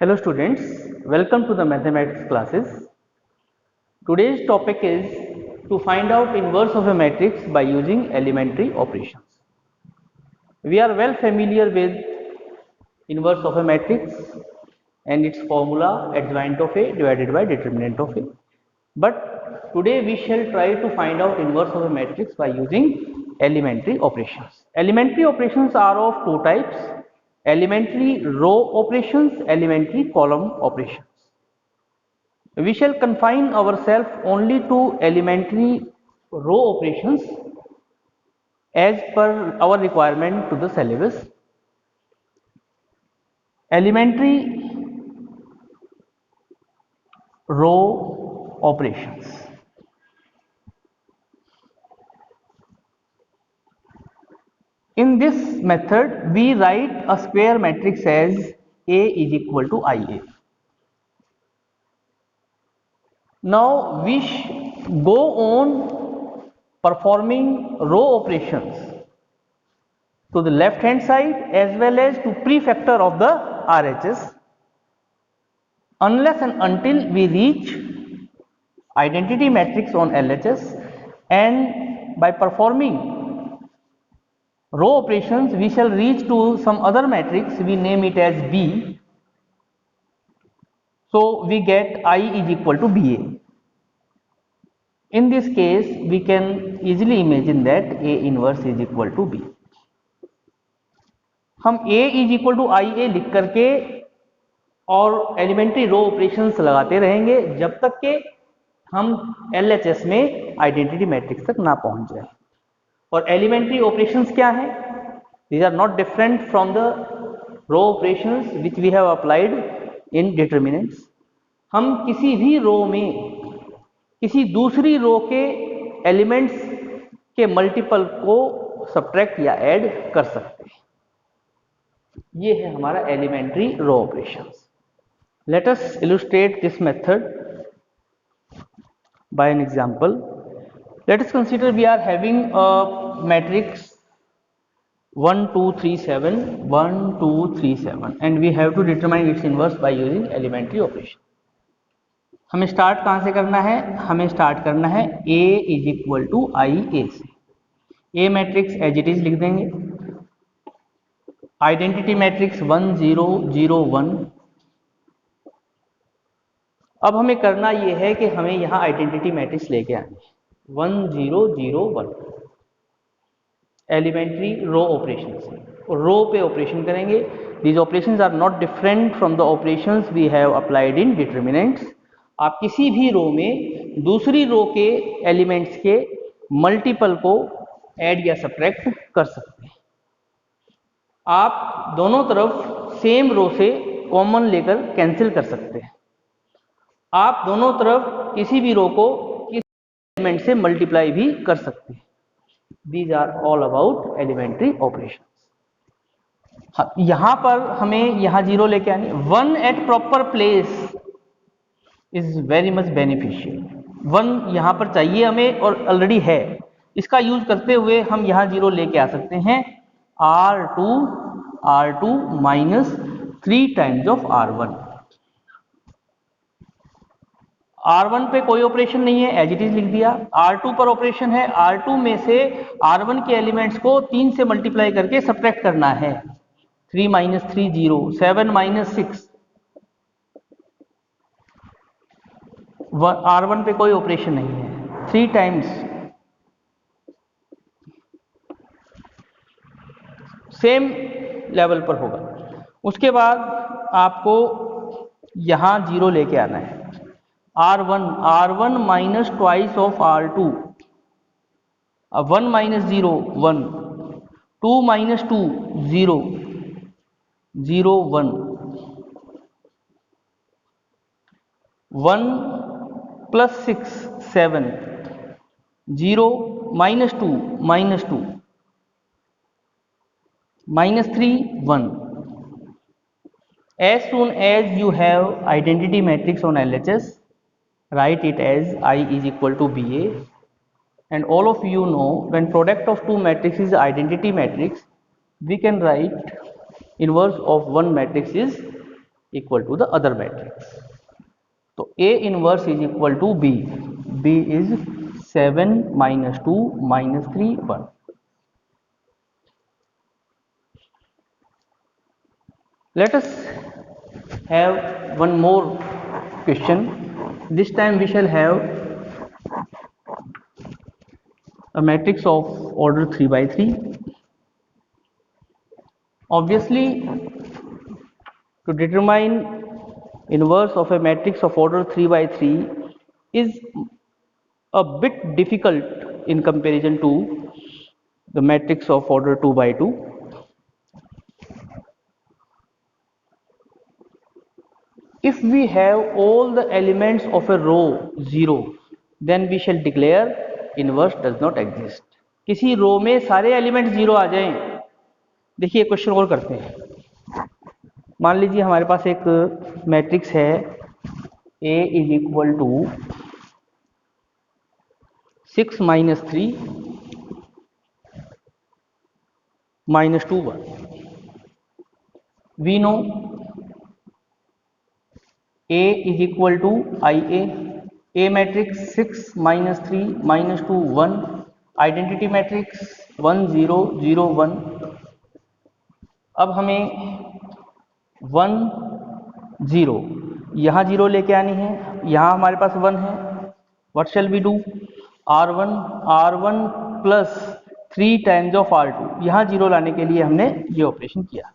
Hello students, welcome to the mathematics classes. Today's topic is to find out inverse of a matrix by using elementary operations. We are well familiar with inverse of a matrix and its formula adjoint of A divided by determinant of A. But today we shall try to find out inverse of a matrix by using elementary operations. Elementary operations are of two types: elementary row operations, elementary column operations. We shall confine ourselves only to elementary row operations as per our requirement to the syllabus. Elementary row operations. In this method, we write a square matrix as A is equal to IA. Now we go on performing row operations to the left hand side as well as to prefactor of the RHS unless and until we reach identity matrix on LHS, and by performing row operations we shall reach to some other matrix, we name it as B. So we get I is equal to BA. In this case we can easily imagine that A inverse is equal to B. हम A is equal to IA लिख करके और elementary row operations लगाते रहेंगे जब तक के हम LHS में आइडेंटिटी मैट्रिक्स तक ना पहुंच जाए. और एलिमेंट्री ऑपरेशंस क्या है? These are not different from the row operations which we have applied in determinants. हम किसी भी रो में किसी दूसरी रो के एलिमेंट्स के मल्टीपल को सब्ट्रैक्ट या ऐड कर सकते हैं. ये है हमारा elementary row operations. Let us illustrate this method by an example. Let us consider we are having a matrix 1 2 3 7 1 2 3 7 and we have to determine its inverse by using elementary operation. हमें start कहाँ से करना है? हमें start करना है A is equal to I A से. A matrix as it is लिख देंगे. Identity matrix 1 0 0 1. अब हमें करना ये है कि हमें यहाँ आइडेंटिटी मैट्रिक्स लेके आनी है 1 0 0 1 एलिमेंट्री रो ऑपरेशन से. रो पे ऑपरेशन करेंगे. These operations are not different from the operations we have applied in determinants. आप किसी भी रो में दूसरी रो के एलिमेंट्स के मल्टीपल को ऐड या सब्ट्रैक्ट कर सकते हैं. आप दोनों तरफ सेम रो से कॉमन लेकर कैंसिल कर सकते हैं. आप दोनों तरफ किसी भी रो को किसी एलिमेंट से मल्टीप्लाई भी कर सकते हैं. These are all about elementary operations. यहां पर हमें यहां जीरो लेके आनी. 1 at proper place is very much beneficial. 1 यहां पर चाहिए हमें और ऑलरेडी है. इसका यूज करते हुए हम यहां जीरो लेके आ सकते हैं. R2 minus 3 times of R1. R1 पे कोई ऑपरेशन नहीं है, एज इट इज लिख दिया. R2 पर ऑपरेशन है. R2 में से R1 के एलिमेंट्स को 3 से मल्टीप्लाई करके सब्ट्रैक्ट करना है. 3 माइनस 3 0, 7 माइनस 6. R1 पे कोई ऑपरेशन नहीं है. 3 टाइम्स सेम लेवल पर होगा. उसके बाद आपको यहां जीरो लेके आना है. R1 minus twice of R2. 1 minus 0 1, 2 minus 2 0 0 1, 1 plus 6 7, 0 minus 2 minus 2, minus 3 1. As soon as you have identity matrix on LHS, write it as I is equal to BA. And all of you know when product of two matrices is identity matrix, we can write inverse of one matrix is equal to the other matrix. So A inverse is equal to B. B is 7 minus 2 minus 3 1. Let us have one more question. This time we shall have a matrix of order 3 by 3. Obviously, to determine inverse of a matrix of order 3 by 3 is a bit difficult in comparison to the matrix of order 2 by 2. If we have all the elements of a row 0, then we shall declare inverse does not exist. किसी रो में सारे element 0 आ जाएं, देखिए question और करते हैं। मान लीजिए हमारे पास एक मैट्रिक्स है A is equal to 6 minus 3 minus 2 1. We know A is equal to IA. A matrix 6 minus 3 minus 2 1. Identity matrix 1 0 0 1. अब हमें 1 0 यहाँ 0 लेके आनी है, यहाँ हमारे पास 1 है. What shall we do? R1 plus 3 times of R2. यहाँ 0 लाने के लिए हमने ये ऑपरेशन किया,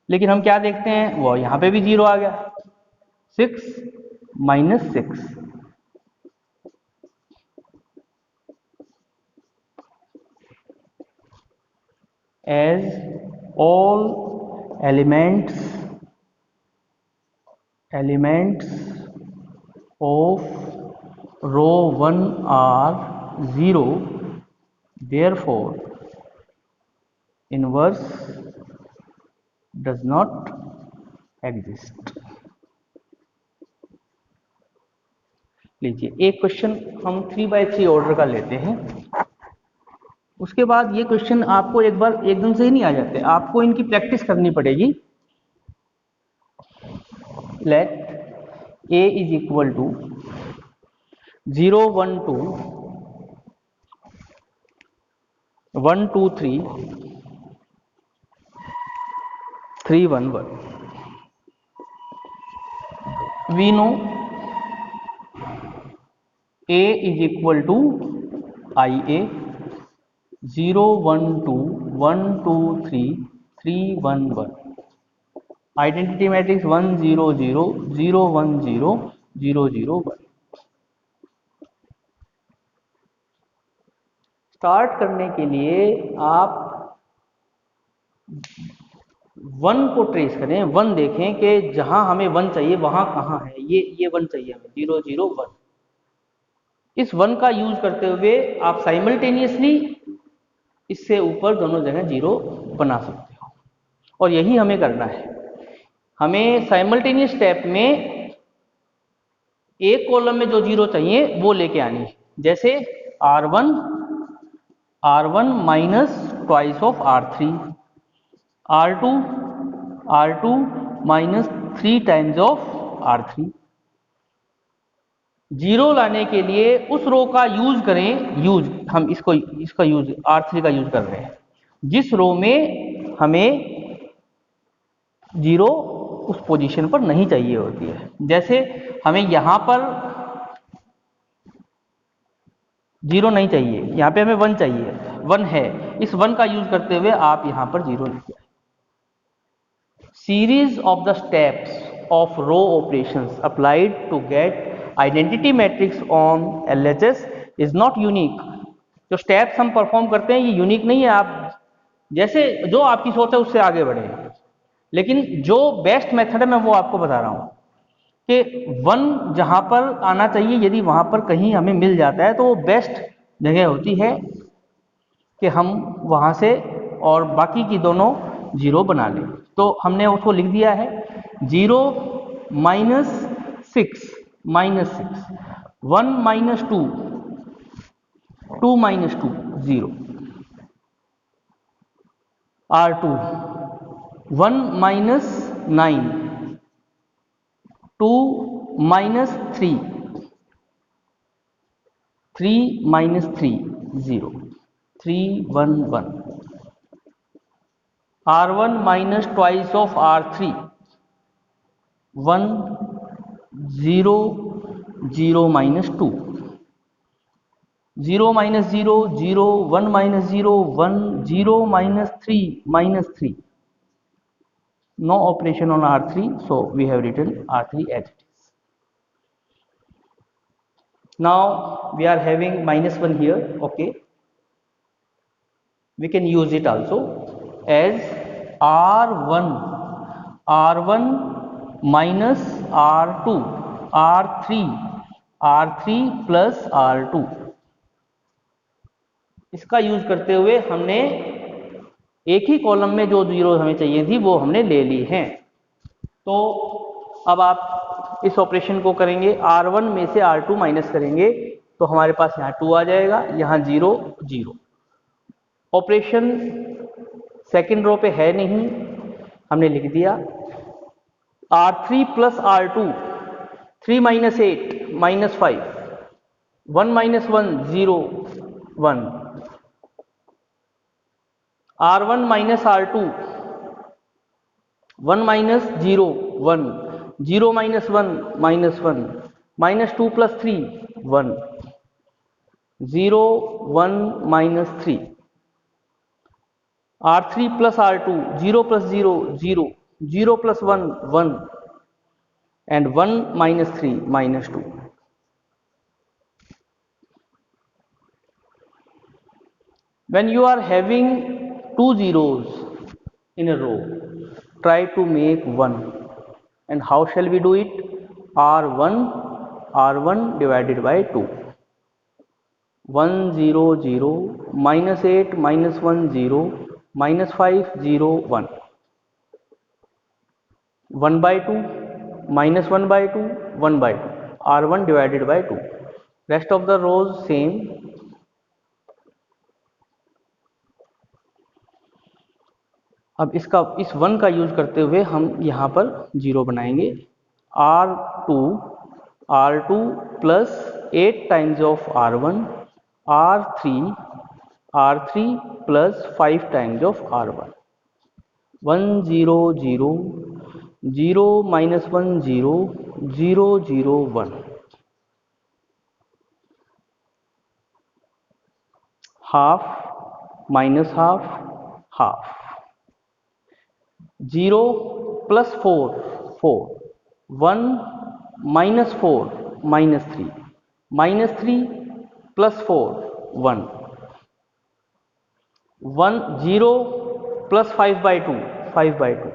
लेकिन हम क्या देखते हैं, वो यहाँ पे भी 0 आ गया. 6 minus 6. As all elements of row 1 are 0, therefore inverse does not exist. लीजिए एक क्वेश्चन हम 3 by 3 ऑर्डर का लेते हैं. उसके बाद ये क्वेश्चन आपको एक बार एकदम से ही नहीं आ जाते, आपको इनकी प्रैक्टिस करनी पड़ेगी. Let A is equal to 0 1 2 1 2 3 3 1 1. We know A is equal to IA. 0 1 2 1 2 3 3 1 1. Identity matrix 1 0 0 0 1 0 0 0 1. Start करने के लिए आप 1 को ट्रेस करें, 1 देखें कि जहां हमें 1 चाहिए वहां कहां है. ये 1 चाहिए हमें, 0 0 1. इस 1 का यूज करते हुए आप साइमल्टेनियसली इससे ऊपर दोनों जगह 0 बना सकते हो, और यही हमें करना है. हमें साइमल्टेनियस स्टेप में एक कॉलम में जो 0 चाहिए वो लेके आनी है. जैसे R1 minus twice of R3, R2 minus 3 times of R3. 0 लाने के लिए उस रो का यूज करें. हम इसका यूज R3 का यूज कर रहे हैं, जिस रो में हमें 0 उस पोजीशन पर नहीं चाहिए होती है. जैसे हमें यहां पर 0 नहीं चाहिए, यहाँ पे हमें 1 चाहिए, 1 है. इस 1 का यूज करते हुए आप यहां पर 0 लेके आए. Series of the steps of row operations applied to get identity matrix on LHS is not unique. जो स्टेप्स हम परफॉर्म करते हैं ये यूनिक नहीं है. आप जैसे जो आपकी सोच है उससे आगे बढ़े, लेकिन जो बेस्ट मेथड है मैं वो आपको बता रहा हूं कि 1 जहां पर आना चाहिए, यदि वहां पर कहीं हमें मिल जाता है तो वो बेस्ट जगह होती है कि हम वहां से और बाकी की दोनों 0 बना लें. तो हमने उसको लिख दिया है 0 minus 6 minus 6, 1 minus 2 2 minus 2 0. R2 1 minus 9 2 minus 3, 3 minus 3, 0, 3 1 1, r1 minus twice of r3, 1 0 0 minus 2, 0 minus 0 0, 1 minus 0 1, 0 minus 3 minus 3. No operation on r3, so we have written r3 as it is. Now we are having minus 1 here. Okay, we can use it also as r1 minus r2, r3 plus r2. इसका use करते हुए हमने एक ही column में जो zero हमें चाहिए थी वो हमने ले ली हैं। तो अब आप इस ऑपरेशन को करेंगे, r1 में से r2 माइनस करेंगे तो हमारे पास यहाँ 2 आ जाएगा, यहाँ 0 0। ऑपरेशन सेकेंड रो पे है नहीं, हमने लिख दिया r3 plus r2, 3 minus 8 minus 5, 1 minus 1 0 1, r1 minus r2, 1 minus 0 1, 0 minus 1 minus 1, minus 2 plus 3 1, 0 1 minus 3, r3 plus r2, 0 plus 0 0, 0 plus 1 1, and 1 minus 3 minus 2. When you are having two zeros in a row, try to make one. And how shall we do it? r1 divided by 2. 1 0 0, minus 8 minus 1 0, minus 5 0 1, 1 by 2, minus 1 by 2, 1 by 2, r1 divided by 2. Rest of the rows same. अब इसका इस 1 का use करते हुए हम यहाँ पर 0 बनाएंगे, r2 plus 8 times of r1, r3 plus 5 times of r1, 1 0 0, 0 minus 1 0, 0 0 1, half minus half half, 0 plus 4 4, 1 minus 4 minus 3, minus 3 plus 4 1, 1 0 plus 5 by 2 5 by 2,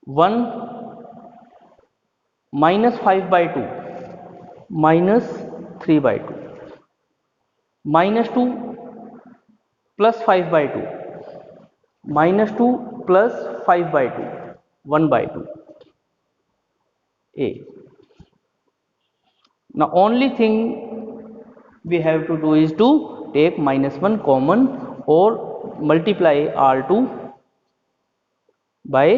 1 minus 5 by 2 minus 3 by 2, minus 2 plus 5 by 2 minus 2 plus 5 by 2, 1 by 2, A. Now only thing we have to do is to take minus 1 common or multiply r2 by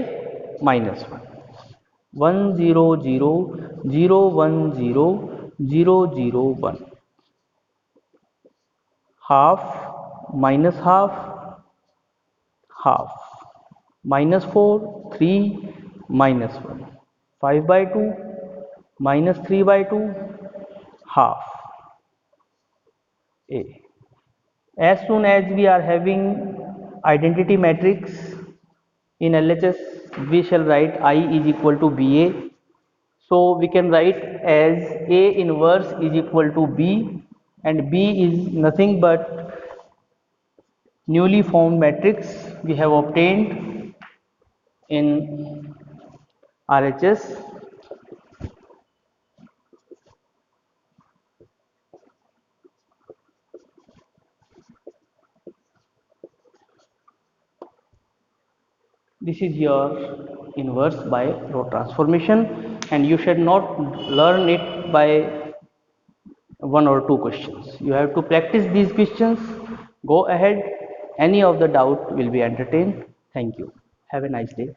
minus 1. 1 0 0, 0 1 0, 0 0 1, half minus half half, minus 4 3 minus 1, 5 by 2 minus 3 by 2, half, A. As soon as we are having identity matrix in LHS, we shall write I is equal to BA. So we can write as A inverse is equal to B, and B is nothing but newly formed matrix we have obtained in RHS. This is your inverse by row transformation, and you should not learn it by one or two questions. You have to practice these questions. Go ahead, any of the doubt will be entertained. Thank you. Have a nice day.